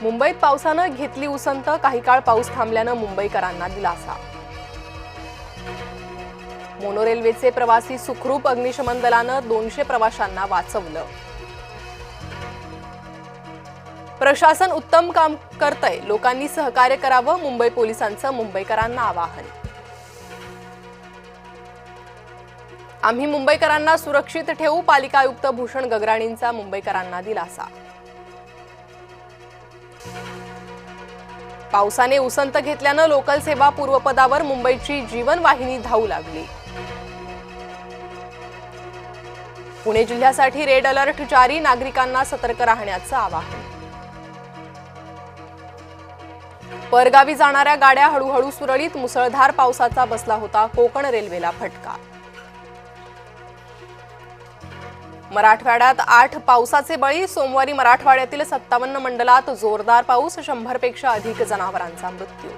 मुंबईत पावसानं घेतली उसंत, काही काळ पाऊस थांबल्यानं मुंबईकरांना दिलासा। मोनो रेल्वेचे प्रवासी सुखरूप, अग्निशमन दलानं 200 प्रवाशांना वाचवलं। प्रशासन उत्तम काम करतंय, लोकांनी सहकार्य करावं, मुंबई पोलिसांचं मुंबईकरांना आवाहन। आम्ही मुंबईकरांना सुरक्षित ठेवू, पालिका आयुक्त भूषण गगराणींचा मुंबईकरांना दिलासा। पावसाने उसंत घेतल्यानं लोकल सेवा पूर्वपदावर, मुंबईची जीवनवाहिनी धावू लागली। पुणे जिल्ह्यासाठी रेड अलर्ट जारी, नागरिकांना सतर्क राहण्याचं आवाहन। परगावी जाणाऱ्या गाड्या हळूहळू सुरळीत, मुसळधार पावसाचा बसला होता कोकण रेल्वेला फटका। मराठवाड्यात 8 पावसाचे बळी, सोमवारी मराठवाड्यातील 57 मंडलात जोरदार पाऊस, 100 पेक्षा अधिक जनावरांचा मृत्यू।